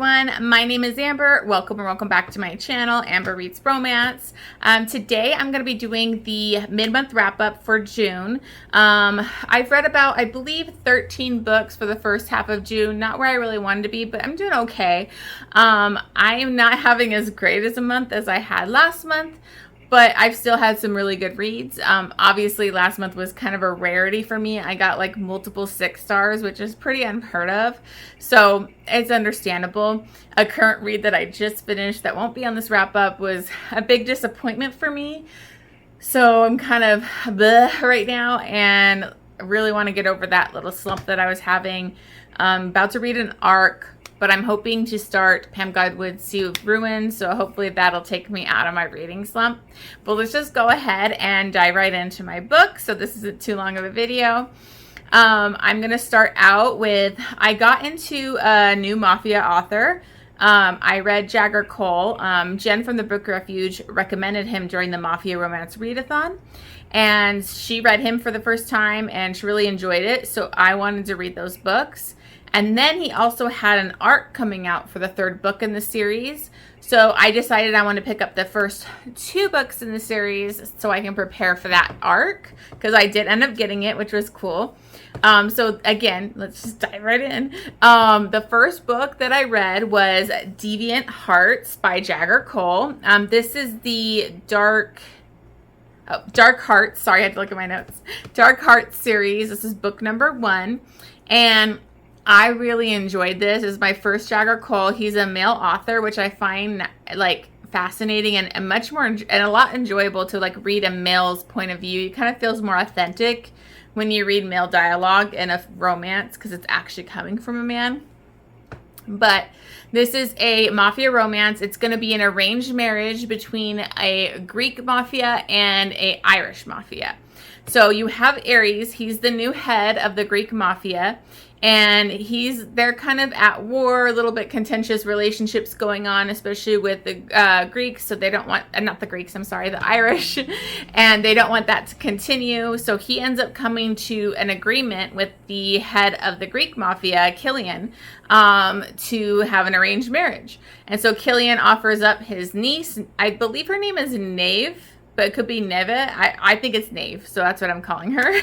everyone, my name is Amber. Welcome and welcome back to my channel, Amber Reads Romance. Today I'm going to be doing the mid-month wrap-up for June. I've read about, I believe, 13 books for the first half of June. Not where I really wanted to be, but I'm doing okay. I am not having as great as a month as I had last month, but I've still had some really good reads. Obviously, last month was kind of a rarity for me. I got like multiple 6 stars, which is pretty unheard of. So it's understandable. A current read that I just finished that won't be on this wrap up was a big disappointment for me. So I'm kind of bleh right now and really want to get over that little slump that I was having. I'm about to read an arc, but I'm hoping to start Pam Godwin's Sea of Ruins, so hopefully that'll take me out of my reading slump. But let's just go ahead and dive right into my book, so this isn't too long of a video. I'm going to start out with, I got into a new Mafia author. I read Jagger Cole. Jen from the Book Refuge recommended him during the Mafia Romance Readathon, and she read him for the first time, and she really enjoyed it, so I wanted to read those books. And then he also had an arc coming out for the 3rd book in the series. So I decided I want to pick up the first 2 books in the series so I can prepare for that arc, because I did end up getting it, which was cool. So again, let's just dive right in. The first book that I read was Deviant Hearts by Jagger Cole. This is the Dark Hearts. Sorry, I had to look at my notes. Dark Hearts series. This is book number 1. And I really enjoyed this. It's my first Jagger Cole. He's a male author, which I find like fascinating and much more and a lot enjoyable to like read a male's point of view. It kind of feels more authentic when you read male dialogue in a romance because it's actually coming from a man. But this is a mafia romance. It's going to be an arranged marriage between a Greek mafia and an Irish mafia. So you have Ares. He's the new head of the Greek mafia. And they're kind of at war, a little bit contentious relationships going on, especially with the Greeks. So they don't want, not the Greeks, I'm sorry, the Irish. And they don't want that to continue. So he ends up coming to an agreement with the head of the Greek mafia, Killian, to have an arranged marriage. And so Killian offers up his niece. I believe her name is Nave, but it could be Neve. I think it's Nave, so that's what I'm calling her.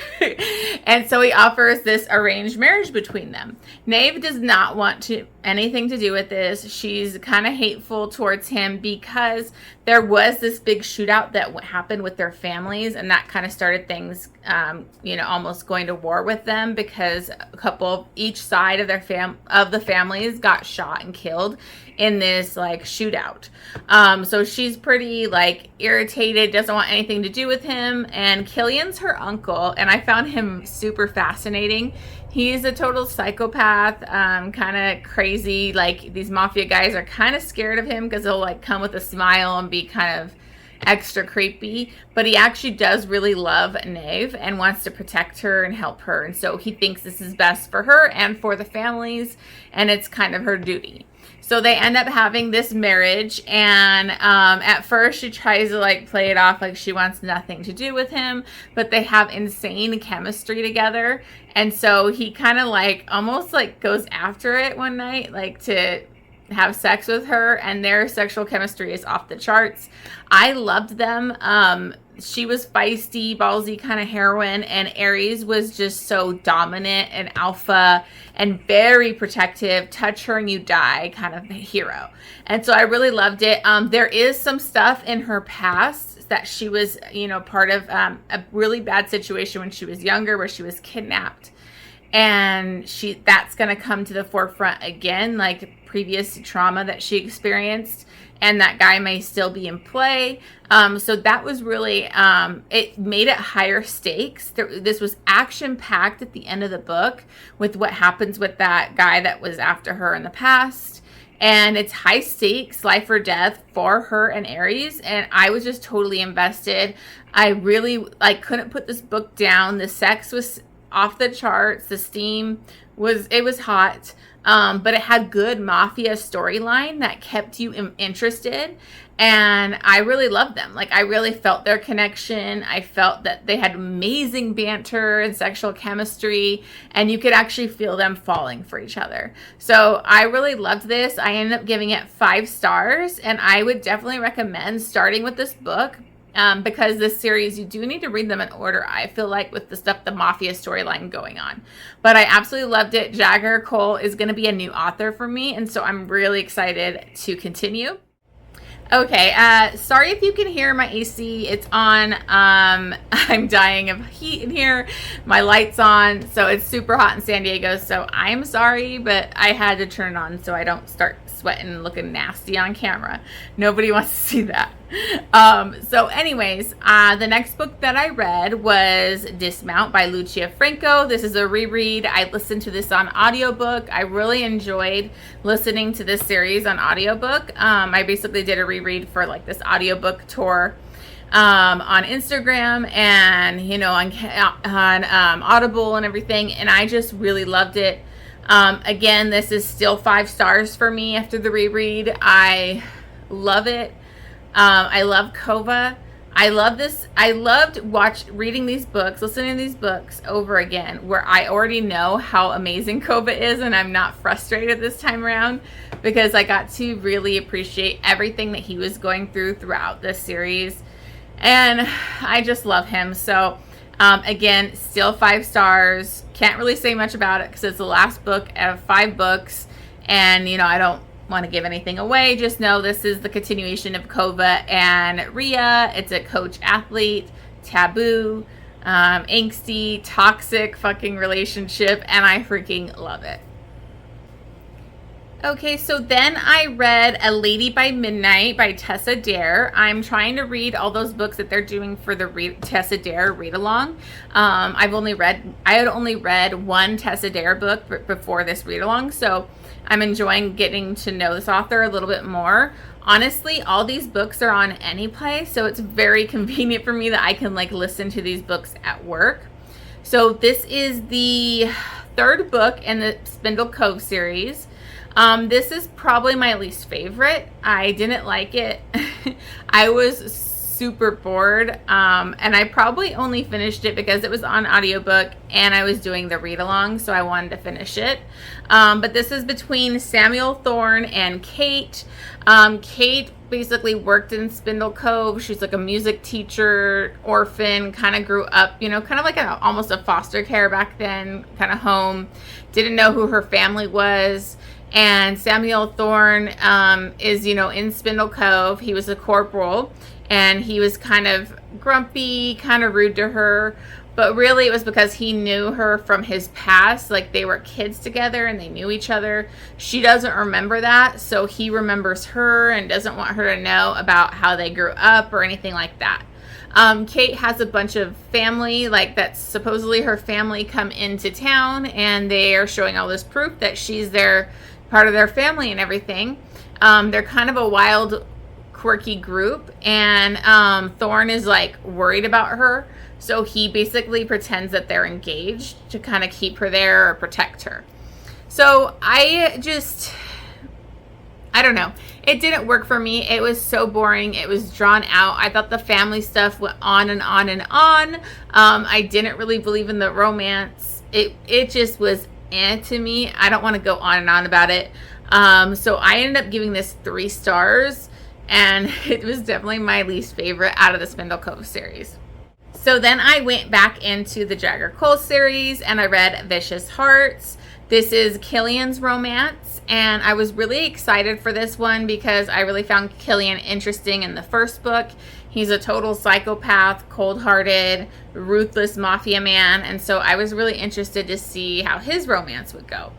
And so he offers this arranged marriage between them. Nave does not want anything to do with this. She's kind of hateful towards him because there was this big shootout that happened with their families, and that kind of started things, almost going to war with them because a couple, each side of the families got shot and killed in this like shootout. So she's pretty like irritated, doesn't want anything to do with him. And Killian's her uncle, and I found him super fascinating. He's a total psychopath, kind of crazy. Like these mafia guys are kind of scared of him because he'll like come with a smile and be kind of extra creepy, but he actually does really love Nave and wants to protect her and help her. And so he thinks this is best for her and for the families, and it's kind of her duty. So they end up having this marriage, and at first she tries to like play it off like she wants nothing to do with him, but they have insane chemistry together. And so he kind of like almost like goes after it one night, like to have sex with her, and their sexual chemistry is off the charts. I loved them. She was feisty, ballsy kind of heroine, and Ares was just so dominant and alpha and very protective, touch her and you die kind of hero. And so I really loved it. There is some stuff in her past that she was, part of a really bad situation when she was younger where she was kidnapped. And that's going to come to the forefront again, like previous trauma that she experienced. And that guy may still be in play. So that was really, it made it higher stakes. This was action-packed at the end of the book with what happens with that guy that was after her in the past. And it's high stakes, life or death for her and Ares. And I was just totally invested. I really, couldn't put this book down. The sex was off the charts. The steam was hot. But it had good Mafia storyline that kept you interested. And I really loved them. Like, I really felt their connection. I felt that they had amazing banter and sexual chemistry, and you could actually feel them falling for each other. So I really loved this. I ended up giving it 5 stars, and I would definitely recommend starting with this book. Because this series, you do need to read them in order, I feel like, with the Mafia storyline going on. But I absolutely loved it. Jagger Cole is going to be a new author for me, and so I'm really excited to continue. Okay, sorry if you can hear my AC. It's on. I'm dying of heat in here. My light's on, so it's super hot in San Diego, so I'm sorry, but I had to turn it on so I don't start sweating and looking nasty on camera. Nobody wants to see that. So anyways, the next book that I read was Dismount by Lucia Franco. This is a reread. I listened to this on audiobook. I really enjoyed listening to this series on audiobook. I basically did a reread for like this audiobook tour on Instagram and, you know, on Audible and everything. And I just really loved it. Again, this is still 5 stars for me after the reread. I love it. I love Kova. I love this. I loved reading these books, listening to these books over again, where I already know how amazing Kova is, and I'm not frustrated this time around because I got to really appreciate everything that he was going throughout this series, and I just love him. So, again, still 5 stars. Can't really say much about it because it's the last book of 5 books, and you know, I don't want to give anything away. Just know this is the continuation of Kova and Rhea. It's a coach athlete, taboo, angsty, toxic fucking relationship, and I freaking love it. Okay, so then I read A Lady by Midnight by Tessa Dare. I'm trying to read all those books that they're doing for the Tessa Dare read-along. I had only read one Tessa Dare book before this read-along, so I'm enjoying getting to know this author a little bit more. Honestly, all these books are on AnyPlay, so it's very convenient for me that I can like listen to these books at work. So this is the 3rd book in the Spindle Cove series. This is probably my least favorite. I didn't like it. I was super bored, and I probably only finished it because it was on audiobook and I was doing the read along, so I wanted to finish it. But this is between Samuel Thorne and Kate. Kate basically worked in Spindle Cove. She's like a music teacher, orphan, kind of grew up, you know, kind of like almost a foster care back then kind of home. Didn't know who her family was. And Samuel Thorne is, you know, in Spindle Cove. He was a corporal, and he was kind of grumpy, kind of rude to her. But really, it was because he knew her from his past. Like, they were kids together, and they knew each other. She doesn't remember that, so he remembers her and doesn't want her to know about how they grew up or anything like that. Kate has a bunch of family, like that's supposedly her family, come into town, and they are showing all this proof that she's part of their family and everything. They're kind of a wild, quirky group, and Thorne is like worried about her, so he basically pretends that they're engaged to kind of keep her there or protect her. So I don't know. It didn't work for me. It was so boring. It was drawn out. I thought the family stuff went on and on and on. I didn't really believe in the romance. It just was to me. I don't want to go on and on about it. So I ended up giving this 3 stars, and it was definitely my least favorite out of the Spindle Cove series. So then I went back into the Jagger Cole series, and I read Vicious Hearts. This is Killian's romance, and I was really excited for this one because I really found Killian interesting in the first book. He's a total psychopath, cold-hearted, ruthless mafia man, and so I was really interested to see how his romance would go.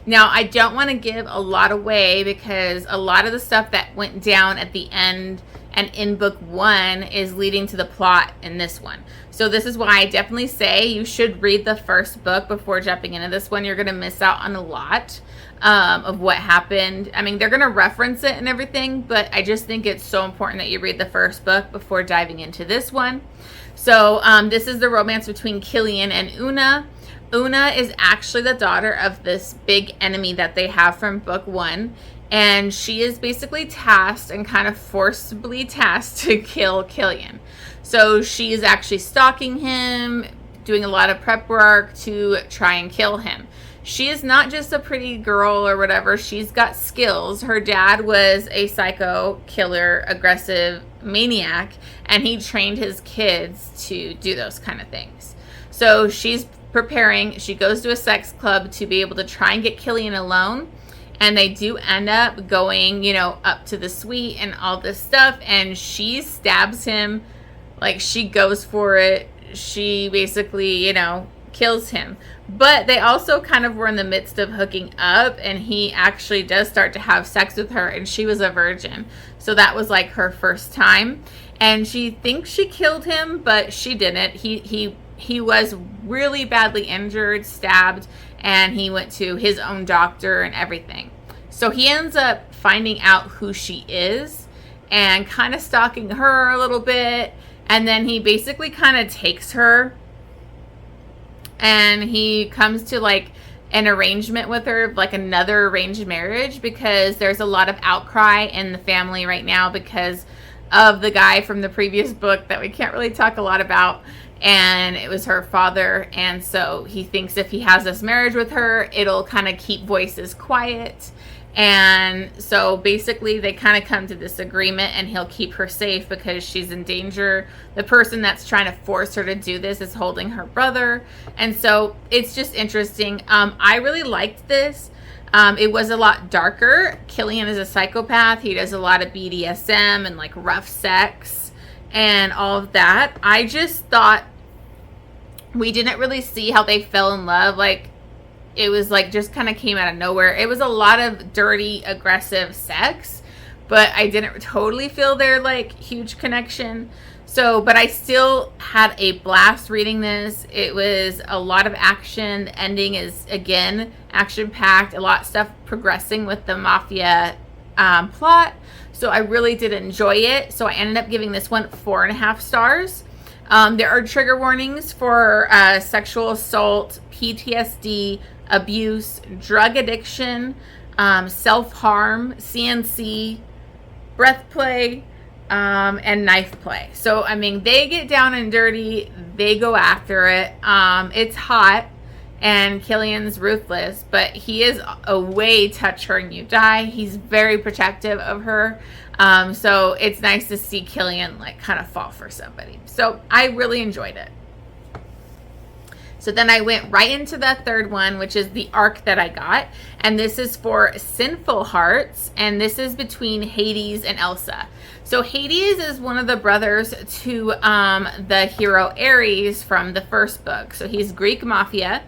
Now, I don't want to give a lot away because a lot of the stuff that went down at the end and in book 1 is leading to the plot in this one. So this is why I definitely say you should read the first book before jumping into this one. You're going to miss out on a lot of what happened. I mean, they're going to reference it and everything, but I just think it's so important that you read the first book before diving into this one. So this is the romance between Killian and Una. Una is actually the daughter of this big enemy that they have from book 1. And she is basically tasked and kind of forcibly tasked to kill Killian. So she is actually stalking him, doing a lot of prep work to try and kill him. She is not just a pretty girl or whatever. She's got skills. Her dad was a psycho killer, aggressive maniac, and he trained his kids to do those kind of things. So she's preparing. She goes to a sex club to be able to try and get Killian alone. And they do end up going, you know, up to the suite and all this stuff. And she stabs him. Like, she goes for it. She basically, you know, kills him. But they also kind of were in the midst of hooking up, and he actually does start to have sex with her, and she was a virgin. So that was like her first time. And she thinks she killed him, but she didn't. He was really badly injured, stabbed, and he went to his own doctor and everything. So he ends up finding out who she is and kind of stalking her a little bit. And then he basically kind of takes her, and he comes to like an arrangement with her, like another arranged marriage, because there's a lot of outcry in the family right now because of the guy from the previous book that we can't really talk a lot about. And it was her father. And so he thinks if he has this marriage with her, it'll kind of keep voices quiet. And so basically they kind of come to this agreement, and he'll keep her safe because she's in danger. The person that's trying to force her to do this is holding her brother. And so it's just interesting. I really liked this. It was a lot darker. Killian is a psychopath. He does a lot of BDSM and like rough sex and all of that. I just thought we didn't really see how they fell in love. Like, it was like just kind of came out of nowhere. It was a lot of dirty, aggressive sex, but I didn't totally feel their like huge connection. So, but I still had a blast reading this. It was a lot of action. The ending is, again, action-packed. A lot of stuff progressing with the Mafia plot. So I really did enjoy it. So I ended up giving this one 4.5 stars. There are trigger warnings for sexual assault, PTSD, abuse, drug addiction, self-harm, CNC, breath play, and knife play. So, I mean, they get down and dirty. They go after it. It's hot, and Killian's ruthless, but he is a way touch her and you die. He's very protective of her. So it's nice to see Killian like kind of fall for somebody. So I really enjoyed it. So then I went right into the third one, which is the arc that I got. And this is for Sinful Hearts. And this is between Hades and Elsa. So Hades is one of the brothers to the hero Ares from the first book. So he's Greek Mafia.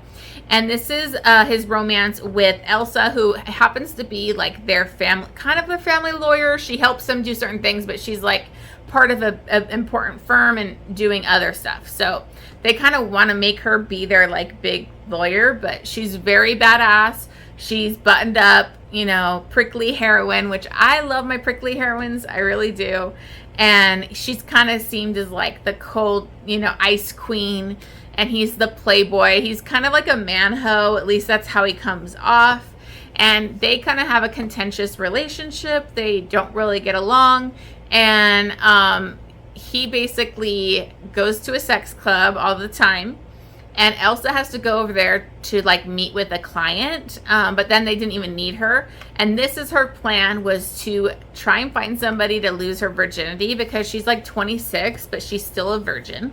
And this is his romance with Elsa, who happens to be like their family, kind of a family lawyer. She helps them do certain things, but she's like part of an important firm and doing other stuff. So they kind of want to make her be their like big lawyer, but she's very badass. She's buttoned up, you know, prickly heroine, which I love my prickly heroines. I really do. And she's kind of seemed as like the cold, you know, ice queen. And he's the playboy. He's kind of like a man-ho. At least that's how he comes off. And they kind of have a contentious relationship. They don't really get along. And he basically goes to a sex club all the time. And Elsa has to go over there to like meet with a client. But then they didn't even need her. And this is her plan, was to try and find somebody to lose her virginity, because she's like 26, but she's still a virgin.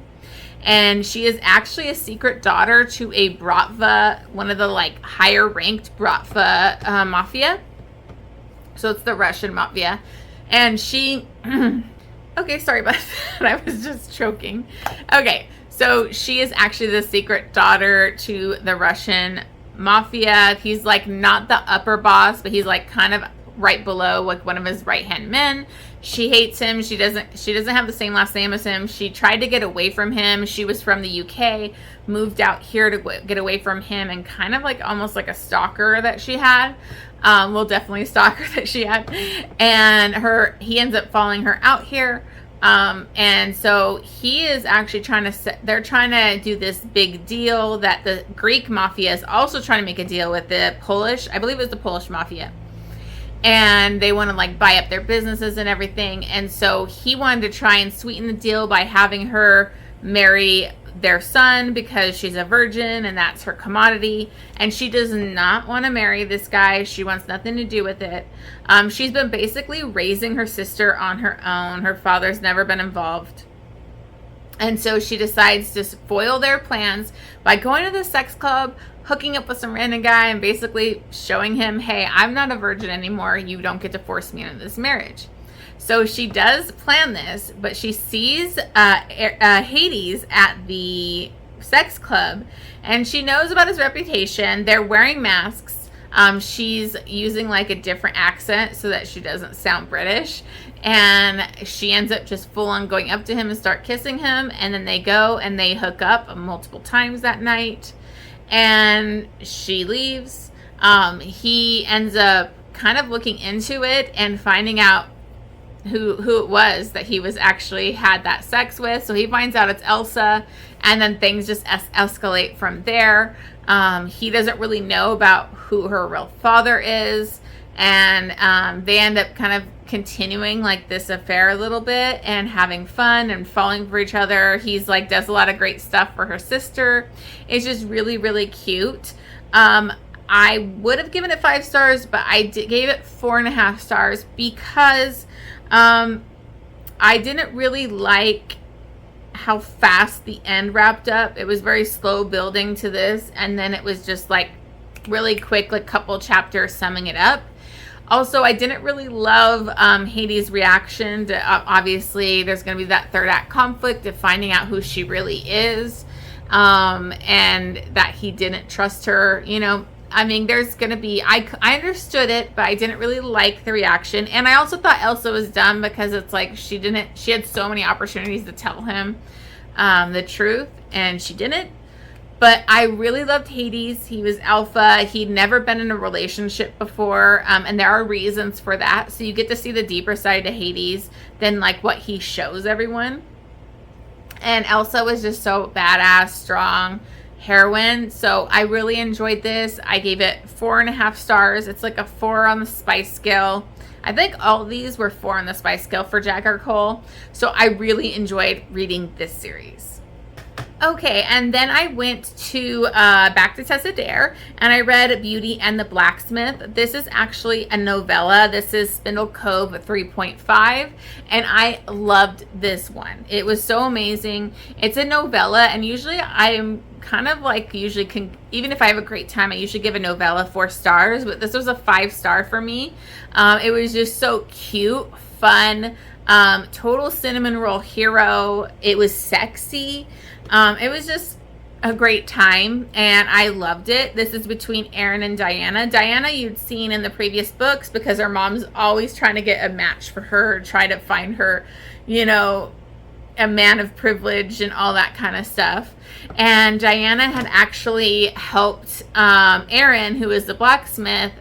And she is actually a secret daughter to a Bratva, one of the like higher ranked Bratva Mafia. So it's the Russian Mafia. And she, okay, sorry about that. I was just choking. Okay, so she is actually the secret daughter to the Russian Mafia. He's like not the upper boss, but he's like kind of right below, like one of his right-hand men. She hates him. She doesn't have the same last name as him. She tried to get away from him. She was from the UK, moved out here to get away from him, and kind of like almost like a stalker that she had. Well, definitely a stalker that she had. And he ends up following her out here. And so he is actually they're trying to do this big deal that the Greek mafia is also trying to make a deal with the Polish, I believe it was the Polish mafia. And they want to like buy up their businesses and everything. And so he wanted to try and sweeten the deal by having her marry their son because she's a virgin and that's her commodity. And she does not want to marry this guy. She wants nothing to do with it. She's been basically raising her sister on her own. Her father's never been involved. And so she decides to foil their plans by going to the sex club, hooking up with some random guy, and basically showing him, hey, I'm not a virgin anymore. You don't get to force me into this marriage. So she does plan this, but she sees Hades at the sex club, and she knows about his reputation. They're wearing masks. She's using like a different accent so that she doesn't sound British. And she ends up just full on going up to him and start kissing him. And then they go and they hook up multiple times that night. And she leaves. He ends up kind of looking into it and finding out who it was that he was actually had that sex with. So he finds out it's Elsa, and then things just escalate from there. He doesn't really know about who her real father is, and they end up kind of continuing like this affair a little bit and having fun and falling for each other. He's like does a lot of great stuff for her sister. It's just really, really cute. I would have given it 5 stars, but I gave it 4.5 stars because I didn't really like how fast the end wrapped up. It was very slow building to this, and then it was just like really quick, like couple chapters summing it up. Also, I didn't really love Hades' reaction to obviously there's going to be that third act conflict of finding out who she really is, and that he didn't trust her. You know, I mean, there's going to be, I understood it, but I didn't really like the reaction. And I also thought Elsa was dumb because it's like she had so many opportunities to tell him the truth, and she didn't. But I really loved Hades. He was alpha. He'd never been in a relationship before. And there are reasons for that. So you get to see the deeper side to Hades than like what he shows everyone. And Elsa was just so badass, strong heroine. So I really enjoyed this. I gave it 4.5 stars. It's like a 4 on the spice scale. I think all of these were 4 on the spice scale for Jagger Cole. So I really enjoyed reading this series. Okay, and then I went to back to Tessa Dare, and I read Beauty and the Blacksmith. This is actually a novella. This is Spindle Cove 3.5, and I loved this one. It was so amazing. It's a novella, and usually I'm kind of like even if I have a great time, I usually give a novella 4 stars, but this was a 5-star for me. It was just so cute, fun, total cinnamon roll hero. It was sexy. It was just a great time, and I loved it. This is between Aaron and Diana. Diana you'd seen in the previous books because her mom's always trying to get a match for her, try to find her, you know, a man of privilege and all that kind of stuff. And Diana had actually helped Aaron, who is the blacksmith,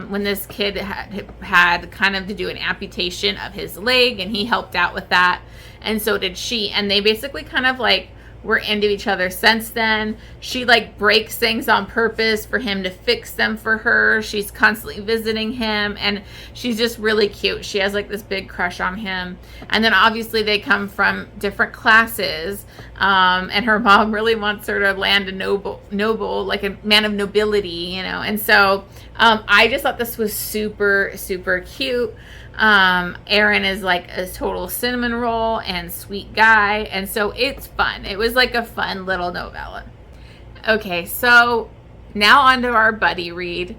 when this kid had kind of to do an amputation of his leg, and he helped out with that, and so did she. And they basically kind of like were into each other since then. She like breaks things on purpose for him to fix them for her. She's constantly visiting him, and she's just really cute. She has like this big crush on him. And then obviously they come from different classes, and her mom really wants her to land a noble, like a man of nobility, you know. And so I just thought this was super, super cute. Aaron is like a total cinnamon roll and sweet guy, and so it's fun. It was like a fun little novella. Okay, so now on to our buddy read.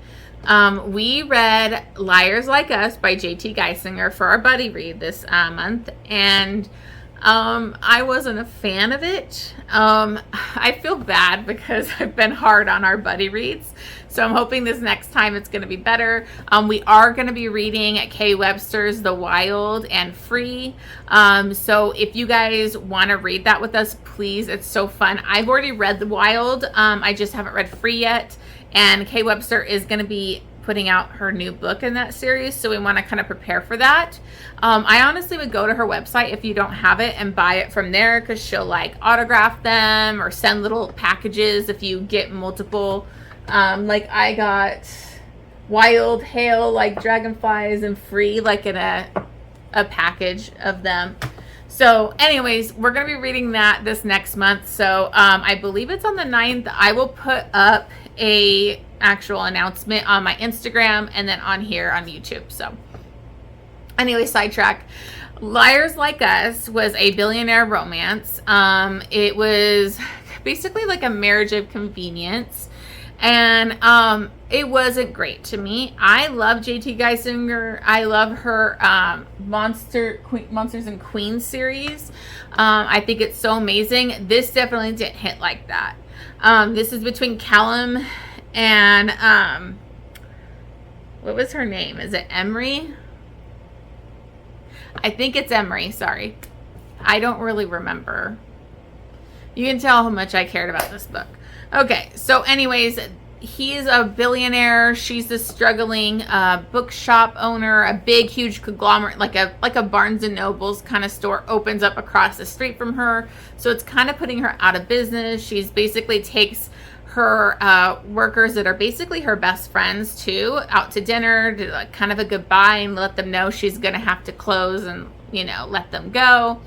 We read Liars Like Us by J.T. Geissinger for our buddy read this month, and I wasn't a fan of it. I feel bad because I've been hard on our buddy reads. So I'm hoping this next time it's going to be better. We are going to be reading Kay Webster's The Wild and Free. So if you guys want to read that with us, please. It's so fun. I've already read The Wild. I just haven't read Free yet. And Kay Webster is going to be putting out her new book in that series, so we want to kind of prepare for that. I honestly would go to her website if you don't have it and buy it from there, because she'll like autograph them or send little packages if you get multiple. Like I got Wild Hail, like dragonflies and free, like in a package of them. So anyways, we're going to be reading that this next month. So I believe it's on the 9th. I will put up a actual announcement on my Instagram and then on here on YouTube. So anyway, sidetrack. Liars Like Us was a billionaire romance. It was basically like a marriage of convenience. And it wasn't great to me. I love JT Geissinger. I love her Monsters and Queens series. I think it's so amazing. This definitely didn't hit like that. This is between Callum and what was her name? Is it Emery? I think it's Emery. Sorry, I don't really remember. You can tell how much I cared about this book. Okay, so anyways, he's a billionaire. She's a struggling bookshop owner. A big, huge conglomerate, like a Barnes and Nobles kind of store, opens up across the street from her. So it's kind of putting her out of business. She's basically takes her workers that are basically her best friends too out to dinner, to like kind of a goodbye, and let them know she's gonna have to close and, you know, let them go.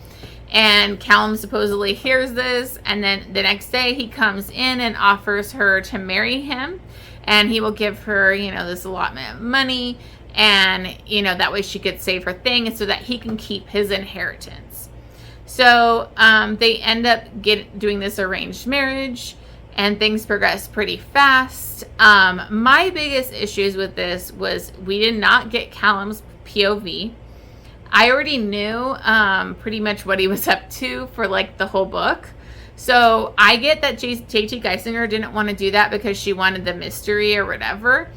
And Callum supposedly hears this, and then the next day he comes in and offers her to marry him, and he will give her, you know, this allotment of money, and, you know, that way she could save her thing so that he can keep his inheritance. So they end up doing this arranged marriage, and things progress pretty fast. My biggest issues with this was we did not get Callum's POV. I already knew pretty much what he was up to for like the whole book. So I get that JT Geissinger didn't want to do that because she wanted the mystery or whatever.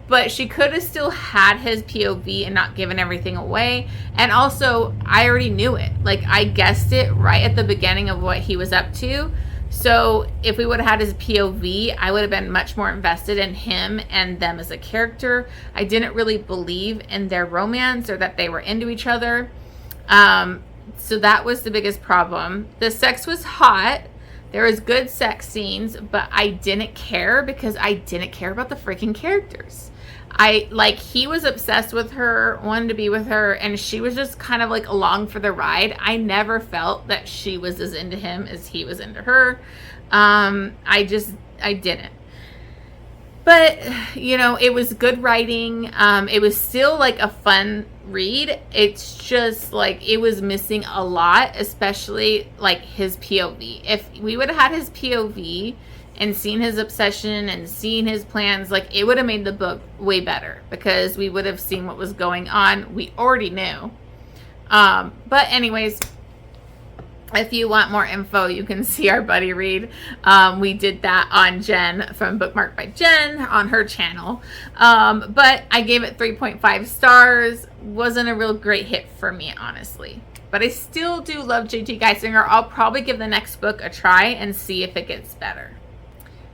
But she could have still had his POV and not given everything away. And also, I already knew it. Like, I guessed it right at the beginning of what he was up to. So if we would have had his POV, I would have been much more invested in him and them as a character. I didn't really believe in their romance or that they were into each other. So that was the biggest problem. The sex was hot. There was good sex scenes, but I didn't care because I didn't care about the freaking characters. He was obsessed with her, wanted to be with her, and she was just kind of like along for the ride. I never felt that she was as into him as he was into her. I didn't. But, you know, it was good writing. It was still like a fun read. It's just like it was missing a lot, especially like his POV. If we would have had his POV and seen his obsession and seen his plans, like it would have made the book way better because we would have seen what was going on. We already knew. But anyways, if you want more info, you can see our buddy read. We did that on Jen from Bookmark by Jen on her channel. But I gave it 3.5 stars. Wasn't a real great hit for me, honestly. But I still do love JT Geissinger. I'll probably give the next book a try and see if it gets better.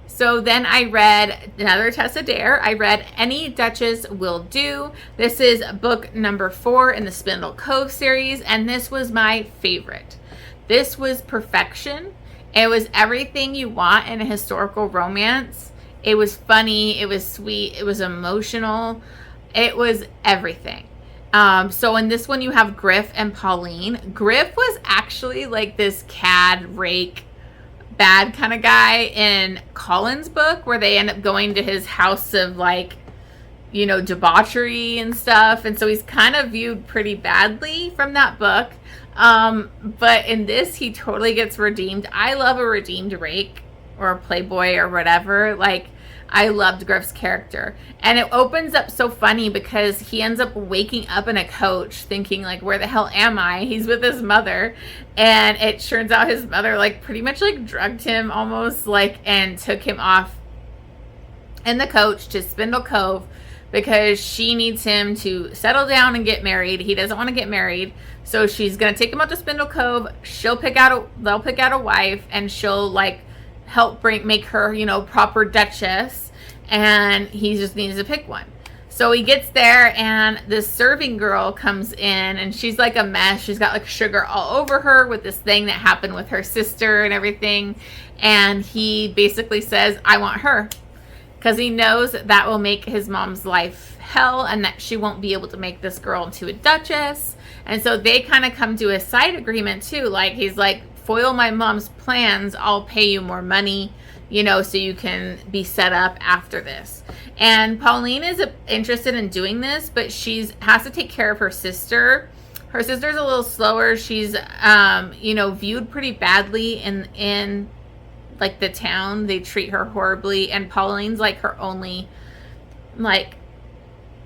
So then I read another Tessa Dare. I read Any Duchess Will Do. This is book number 4 in the Spindle Cove series, and this was my favorite. This was perfection. It was everything you want in a historical romance. It was funny. It was sweet. It was emotional. It was everything. So in this one, you have Griff and Pauline. Griff was actually like this cad, rake, bad kind of guy in Colin's book, where they end up going to his house of like, you know, debauchery and stuff. And so he's kind of viewed pretty badly from that book. But in this, he totally gets redeemed. I love a redeemed rake or a playboy or whatever. Like, I loved Griff's character. And it opens up so funny because he ends up waking up in a coach thinking, like, where the hell am I? He's with his mother. And it turns out his mother, like, pretty much, like, drugged him almost, like, and took him off in the coach to Spindle Cove because she needs him to settle down and get married. He doesn't want to get married. So she's going to take him out to Spindle Cove. They'll pick out a wife, and she'll, like, help make her, you know, proper duchess, and he just needs to pick one. So he gets there, and this serving girl comes in, and she's like a mess. She's got like sugar all over her with this thing that happened with her sister and everything. And he basically says, I want her, because he knows that will make his mom's life hell, and that she won't be able to make this girl into a duchess. And so they kind of come to a side agreement too. Like, he's like, foil my mom's plans, I'll pay you more money, you know, so you can be set up after this. And Pauline is interested in doing this, but she's has to take care of her sister. Her sister's a little slower. She's, you know, viewed pretty badly in like the town. They treat her horribly, and Pauline's like her only, like,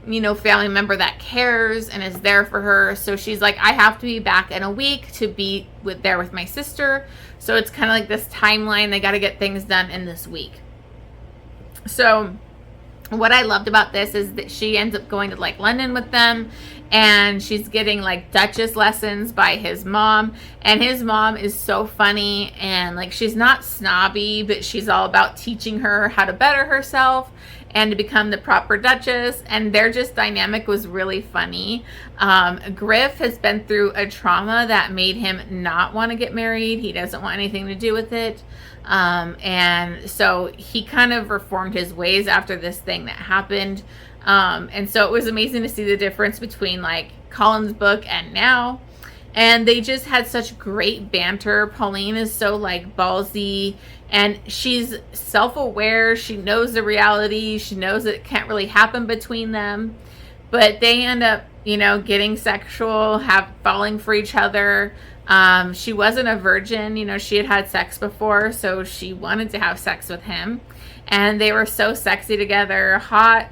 you know, family member that cares and is there for her. So she's like, I have to be back in a week to be there with my sister. So it's kind of like this timeline. They got to get things done in this week. So what I loved about this is that she ends up going to like London with them, and she's getting like Duchess lessons by his mom. And his mom is so funny, and like, she's not snobby, but she's all about teaching her how to better herself and to become the proper Duchess. And their just dynamic was really funny. Griff has been through a trauma that made him not want to get married. He doesn't want anything to do with it. And so he kind of reformed his ways after this thing that happened. And so it was amazing to see the difference between like Colin's book and now. And they just had such great banter. Pauline is so like ballsy, and she's self-aware. She knows the reality. She knows that it can't really happen between them, but they end up, you know, getting sexual, falling for each other. She wasn't a virgin, you know, she had had sex before, so she wanted to have sex with him, and they were so sexy together. Hot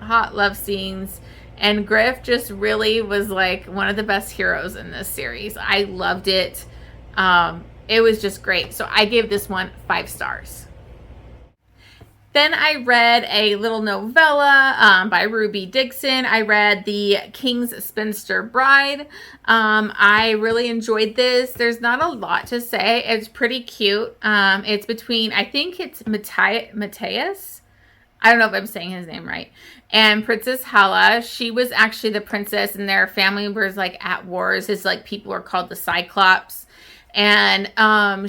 love scenes. And Griff just really was like one of the best heroes in this series. I loved it. It was just great. So I gave this one 5 stars. Then I read a little novella by Ruby Dixon. I read The King's Spinster Bride. I really enjoyed this. There's not a lot to say. It's pretty cute. It's between, I think it's Matthias. I don't know if I'm saying his name right. And Princess Hala. She was actually the princess, and their family was like at wars. His like people were called the Cyclops. And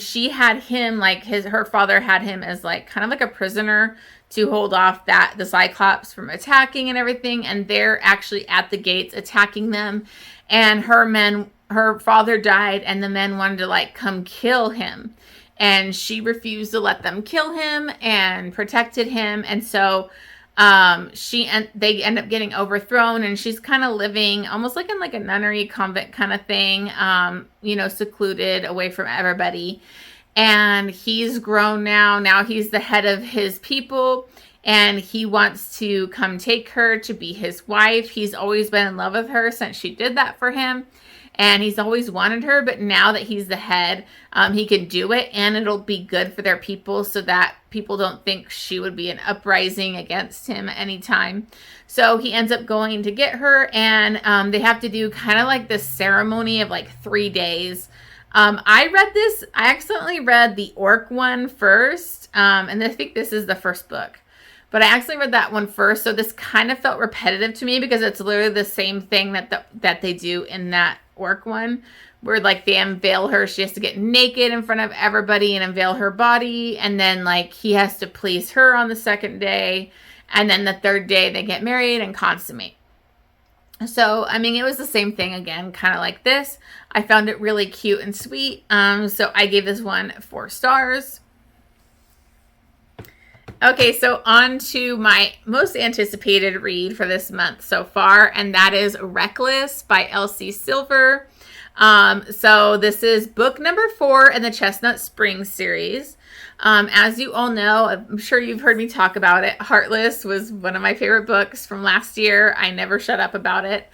she had him, like her father had him as like kind of like a prisoner to hold off the Cyclops from attacking and everything. And they're actually at the gates attacking them. And her father died, and the men wanted to like come kill him. And she refused to let them kill him and protected him. And so they end up getting overthrown, and she's kind of living almost like in like a nunnery convent kind of thing, you know, secluded away from everybody. And he's grown now. Now he's the head of his people, and he wants to come take her to be his wife. He's always been in love with her since she did that for him. And he's always wanted her, but now that he's the head, he can do it, and it'll be good for their people so that people don't think she would be an uprising against him anytime. So he ends up going to get her, and they have to do kind of like this ceremony of like 3 days. I accidentally read the orc one first, and I think this is the first book. But I actually read that one first, so this kind of felt repetitive to me because it's literally the same thing that they do in that orc one, where like they unveil her. She has to get naked in front of everybody and unveil her body, and then like he has to please her on the second day, and then the third day they get married and consummate. So I mean, it was the same thing again, kind of like this. I found it really cute and sweet, so I gave this one 4 stars. Okay, so on to my most anticipated read for this month so far, and that is Reckless by Elsie Silver. So this is book number 4 in the Chestnut Springs series. As you all know, I'm sure you've heard me talk about it. Heartless was one of my favorite books from last year. I never shut up about it.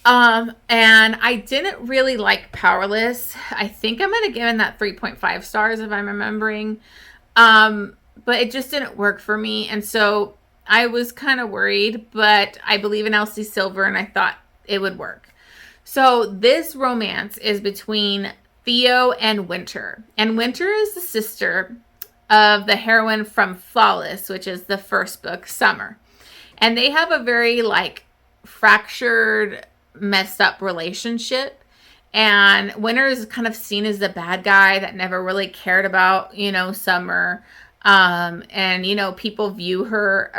And I didn't really like Powerless. I think I might have given that 3.5 stars if I'm remembering. But it just didn't work for me. And so I was kind of worried, but I believe in Elsie Silver, and I thought it would work. So this romance is between Theo and Winter. And Winter is the sister of the heroine from Flawless, which is the first book, Summer. And they have a very like fractured, messed up relationship. And Winter is kind of seen as the bad guy that never really cared about, you know, Summer. And, you know, people view her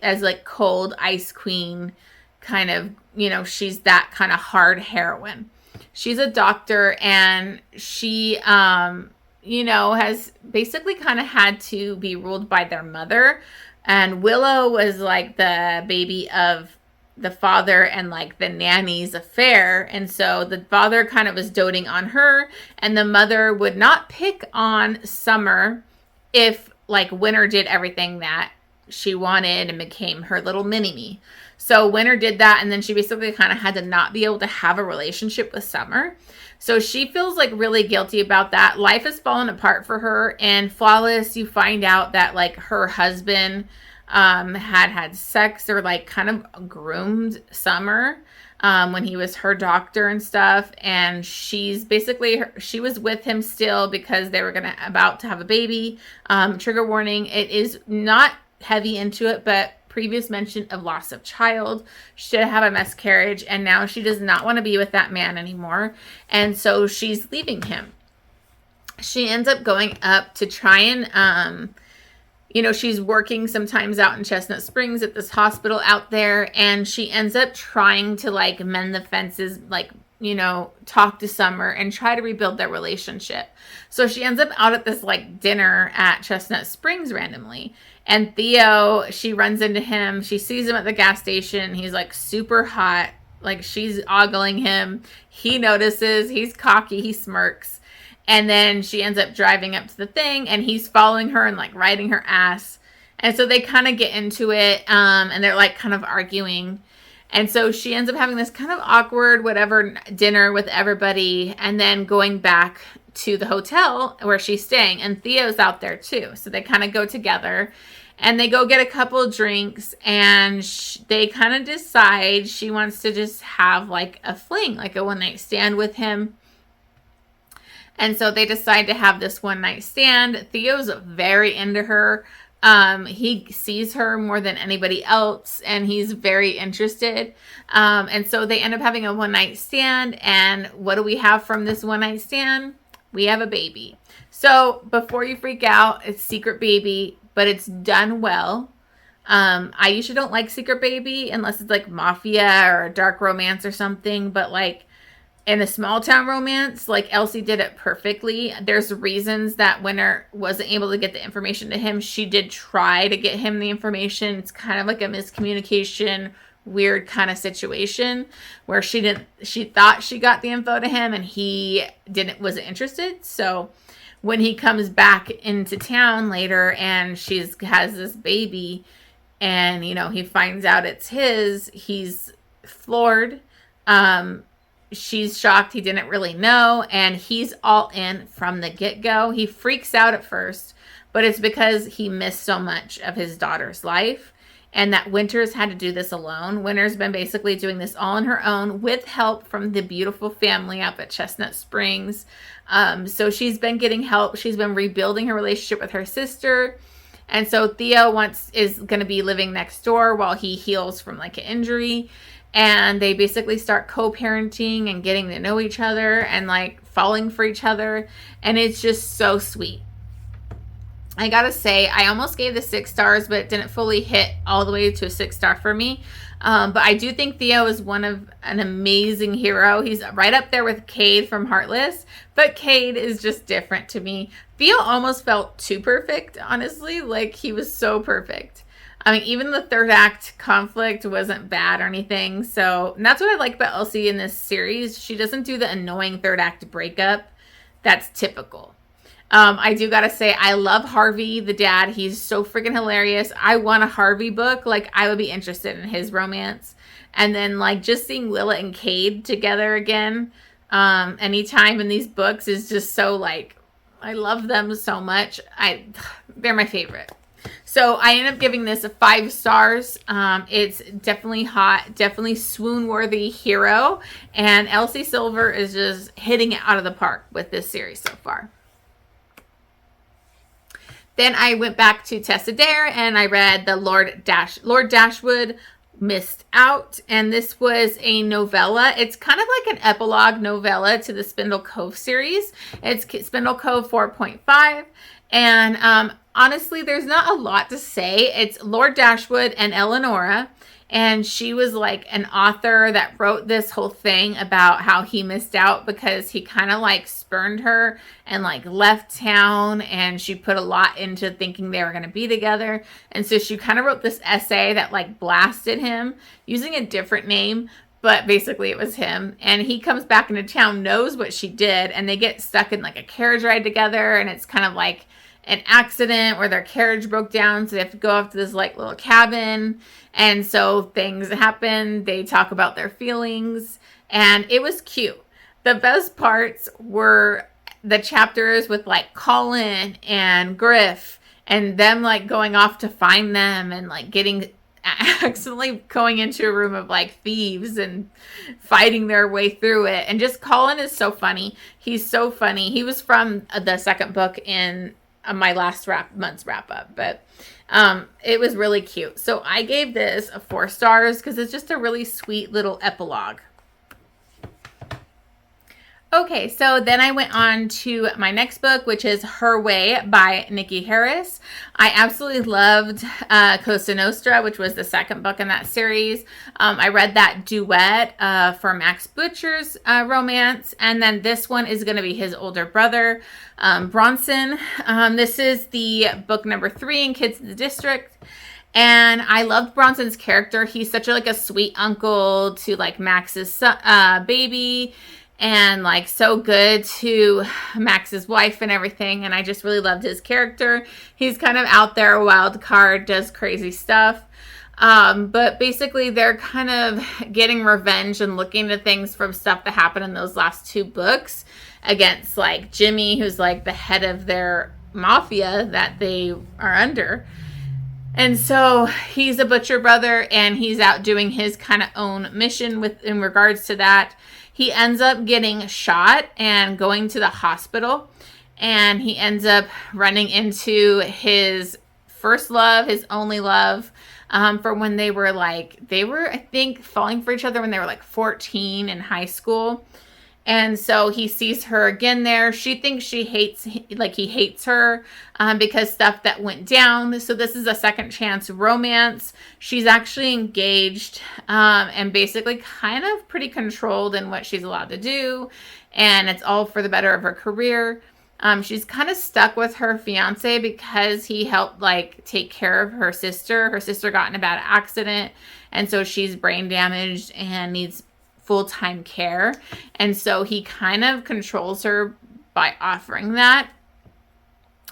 as like cold ice queen kind of, you know, she's that kind of hard heroine. She's a doctor, and she, you know, has basically kind of had to be ruled by their mother. And Willow was like the baby of the father and like the nanny's affair. And so the father kind of was doting on her, and the mother would not pick on Summer if like Winter did everything that she wanted and became her little mini-me. So Winter did that, and then she basically kind of had to not be able to have a relationship with Summer. So she feels like really guilty about that. Life has fallen apart for her. And Flawless, you find out that like her husband had sex or like kind of groomed Summer when he was her doctor and stuff. And she's basically, she was with him still because they were about to have a baby. Trigger warning, it is not heavy into it, but previous mention of loss of child. She did have a miscarriage, and now she does not want to be with that man anymore. And so she's leaving him. She ends up going up to try and, you know, she's working sometimes out in Chestnut Springs at this hospital out there, and she ends up trying to like mend the fences, like, you know, talk to Summer and try to rebuild their relationship. So she ends up out at this like dinner at Chestnut Springs randomly. And Theo, she runs into him. She sees him at the gas station. He's like super hot. Like she's ogling him. He notices. He's cocky. He smirks. And then she ends up driving up to the thing, and he's following her and like riding her ass. And so they kind of get into it. And they're like kind of arguing. And so she ends up having this kind of awkward whatever dinner with everybody, and then going back to the hotel where she's staying. And Theo's out there too. So they kind of go together. And they go get a couple drinks, and they kind of decide she wants to just have like a fling, like a one night stand with him. And so they decide to have this one night stand. Theo's very into her. He sees her more than anybody else, and he's very interested. And so they end up having a one night stand. And what do we have from this one night stand? We have a baby. So before you freak out, it's secret baby, but it's done well. I usually don't like secret baby unless it's like Mafia or a dark romance or something. But like in a small town romance, like Elsie did it perfectly. There's reasons that Winter wasn't able to get the information to him. She did try to get him the information. It's kind of like a miscommunication, weird kind of situation where she thought she got the info to him, and he wasn't interested. So when he comes back into town later and has this baby, and, you know, he finds out it's his, he's floored. She's shocked. He didn't really know, and he's all in from the get-go. He freaks out at first, but it's because he missed so much of his daughter's life, and that Winter's had to do this alone. Winter's been basically doing this all on her own with help from the beautiful family up at Chestnut Springs. So she's been getting help. She's been rebuilding her relationship with her sister. And so Theo is going to be living next door while he heals from like an injury. And they basically start co-parenting and getting to know each other and like falling for each other. And it's just so sweet. I gotta say, I almost gave this 6 stars, but it didn't fully hit all the way to a 6-star for me. But I do think Theo is an amazing hero. He's right up there with Cade from Heartless, but Cade is just different to me. Theo almost felt too perfect, honestly. Like, he was so perfect. I mean, even the third act conflict wasn't bad or anything. So, and that's what I like about Elsie in this series. She doesn't do the annoying third act breakup. That's typical. I do gotta say, I love Harvey, the dad. He's so freaking hilarious. I want a Harvey book. Like, I would be interested in his romance. And then, like, just seeing Willa and Cade together again, anytime in these books is just so, like, I love them so much. They're my favorite. So I end up giving this a 5 stars. It's definitely hot, definitely swoon-worthy hero. And Elsie Silver is just hitting it out of the park with this series so far. Then I went back to Tessa Dare and I read the Lord Dashwood Missed Out, and this was a novella. It's kind of like an epilogue novella to the Spindle Cove series. It's Spindle Cove 4.5, and honestly, there's not a lot to say. It's Lord Dashwood and Eleonora, and she was like an author that wrote this whole thing about how he missed out because he kind of like spurned her and like left town, and she put a lot into thinking they were going to be together. And so she kind of wrote this essay that like blasted him using a different name, but basically it was him. And he comes back into town, knows what she did, and they get stuck in like a carriage ride together, and it's kind of like an accident where their carriage broke down, so they have to go off to this like little cabin, and so things happen. They talk about their feelings, and it was cute. The best parts were the chapters with like Colin and Griff and them like going off to find them and like getting accidentally going into a room of like thieves and fighting their way through it. And just Colin is so funny. He's so funny. He was from the second book in my last month's wrap up, but it was really cute. So I gave this 4 stars because it's just a really sweet little epilogue. Okay, so then I went on to my next book, which is Her Way by Nicci Harris. I absolutely loved Cosa Nostra, which was the second book in that series. I read that duet for Max Butcher's romance, and then this one is going to be his older brother, Bronson. This is the book number 3 in Kids in the District. And I loved Bronson's character. He's such a sweet uncle to like Max's baby, and like so good to Max's wife and everything. And I just really loved his character. He's kind of out there, a wild card, does crazy stuff. But basically they're kind of getting revenge and looking at things from stuff that happened in those last 2 books against like Jimmy, who's like the head of their mafia that they are under. And so he's a butcher brother, and he's out doing his kind of own mission in regards to that. He ends up getting shot and going to the hospital, and he ends up running into his first love, his only love, for when they were I think falling for each other when they were like 14 in high school. And so he sees her again there. She thinks he hates her because stuff that went down. So this is a second chance romance. She's actually engaged and basically kind of pretty controlled in what she's allowed to do. And it's all for the better of her career. She's kind of stuck with her fiance because he helped like take care of her sister. Her sister got in a bad accident, and so she's brain damaged and needs full-time care. And so he kind of controls her by offering that.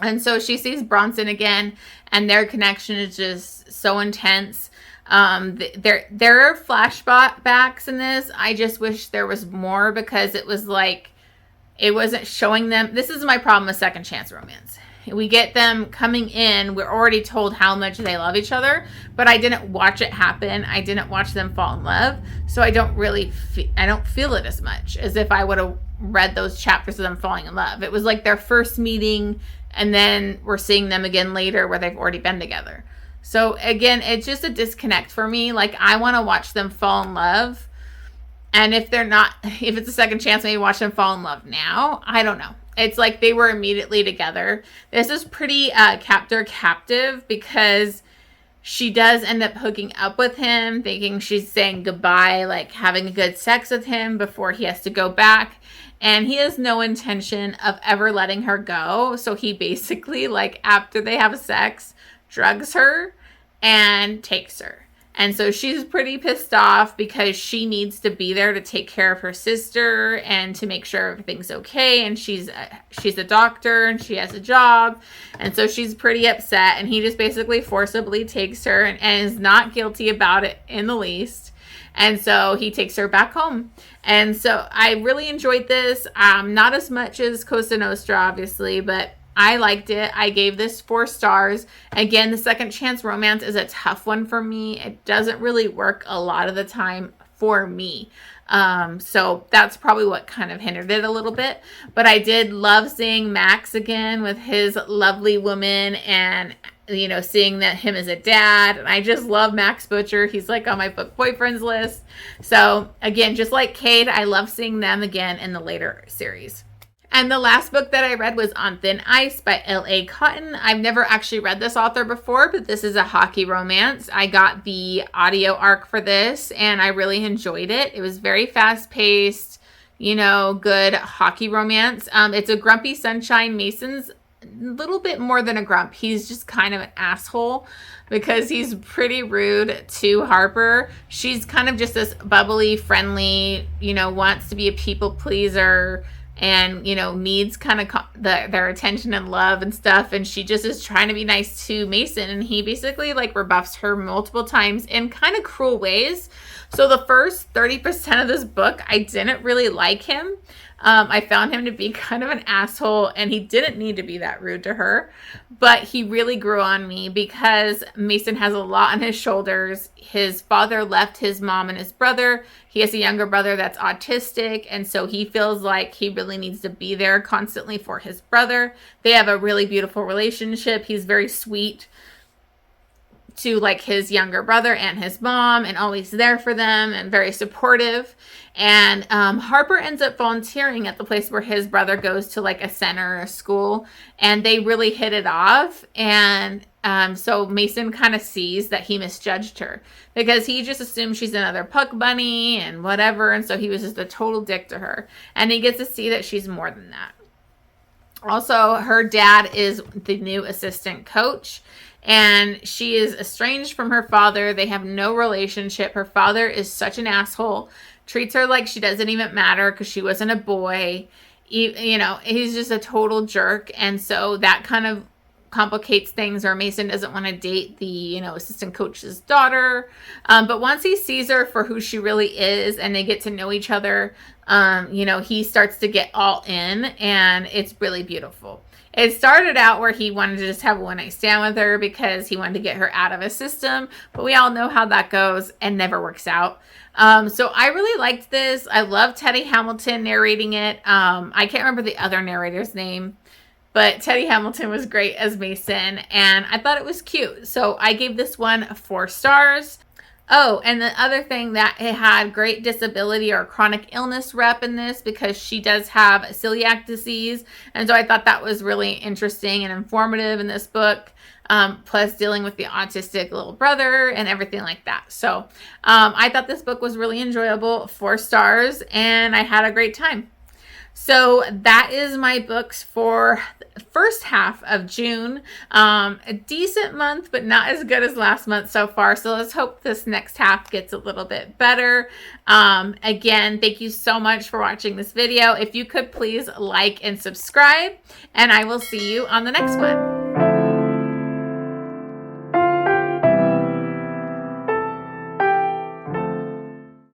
And so she sees Bronson again, and their connection is just so intense. There are flashbacks in this. I just wish there was more, because it was like it wasn't showing them. This is my problem with second chance romance. We get them coming in. We're already told how much they love each other, but I didn't watch it happen. I didn't watch them fall in love. So I don't feel it as much as if I would have read those chapters of them falling in love. It was like their first meeting, and then we're seeing them again later where they've already been together. So again, it's just a disconnect for me. Like, I want to watch them fall in love. And if it's a second chance, maybe watch them fall in love now. I don't know. It's like they were immediately together. This is pretty captive, because she does end up hooking up with him, thinking she's saying goodbye, like having a good sex with him before he has to go back. And he has no intention of ever letting her go. So he basically, like, after they have sex, drugs her and takes her. And so she's pretty pissed off because she needs to be there to take care of her sister and to make sure everything's okay. And she's a doctor and she has a job. And so she's pretty upset. And he just basically forcibly takes her and is not guilty about it in the least. And so he takes her back home. And so I really enjoyed this. Not as much as Cosa Nostra, obviously, but I liked it. I gave this 4 stars. Again, the second chance romance is a tough one for me. It doesn't really work a lot of the time for me. So that's probably what kind of hindered it a little bit. But I did love seeing Max again with his lovely woman, and you know, seeing that him as a dad. And I just love Max Butcher. He's like on my book boyfriends list. So again, just like Kate, I love seeing them again in the later series. And the last book that I read was On Thin Ice by L.A. Cotton. I've never actually read this author before, but this is a hockey romance. I got the audio arc for this, and I really enjoyed it. It was very fast-paced, you know, good hockey romance. It's a grumpy Sunshine Mason's a little bit more than a grump. He's just kind of an asshole because he's pretty rude to Harper. She's kind of just this bubbly, friendly, you know, wants to be a people pleaser, and, you know, needs kind of their attention and love and stuff. And she just is trying to be nice to Mason. And he basically like rebuffs her multiple times in kind of cruel ways. So the first 30% of this book, I didn't really like him. I found him to be kind of an asshole, and he didn't need to be that rude to her, but he really grew on me because Mason has a lot on his shoulders. His father left his mom and his brother. He has a younger brother that's autistic, and so he feels like he really needs to be there constantly for his brother. They have a really beautiful relationship. He's very sweet to like his younger brother and his mom, and always there for them and very supportive. And Harper ends up volunteering at the place where his brother goes to, like a center or a school, and they really hit it off. And so Mason kind of sees that he misjudged her because he just assumed she's another puck bunny and whatever, and so he was just a total dick to her. And he gets to see that she's more than that. Also, her dad is the new assistant coach, and she is estranged from her father. They have no relationship. Her father is such an asshole, treats her like she doesn't even matter because she wasn't a boy. You know, he's just a total jerk. And so that kind of complicates things, or Mason doesn't want to date the, you know, assistant coach's daughter. But once he sees her for who she really is and they get to know each other, you know, he starts to get all in, and it's really beautiful. It started out where he wanted to just have a one-night stand with her because he wanted to get her out of his system, but we all know how that goes and never works out. So I really liked this. I love Teddy Hamilton narrating it. I can't remember the other narrator's name, but Teddy Hamilton was great as Mason, and I thought it was cute. So I gave this one 4 stars. Oh, and the other thing, that it had great disability or chronic illness rep in this because she does have celiac disease. And so I thought that was really interesting and informative in this book. Plus dealing with the autistic little brother and everything like that. So I thought this book was really enjoyable, 4 stars, and I had a great time. So that is my books for the first half of June. A decent month, but not as good as last month so far. So let's hope this next half gets a little bit better. Again, thank you so much for watching this video. If you could please like and subscribe, and I will see you on the next one.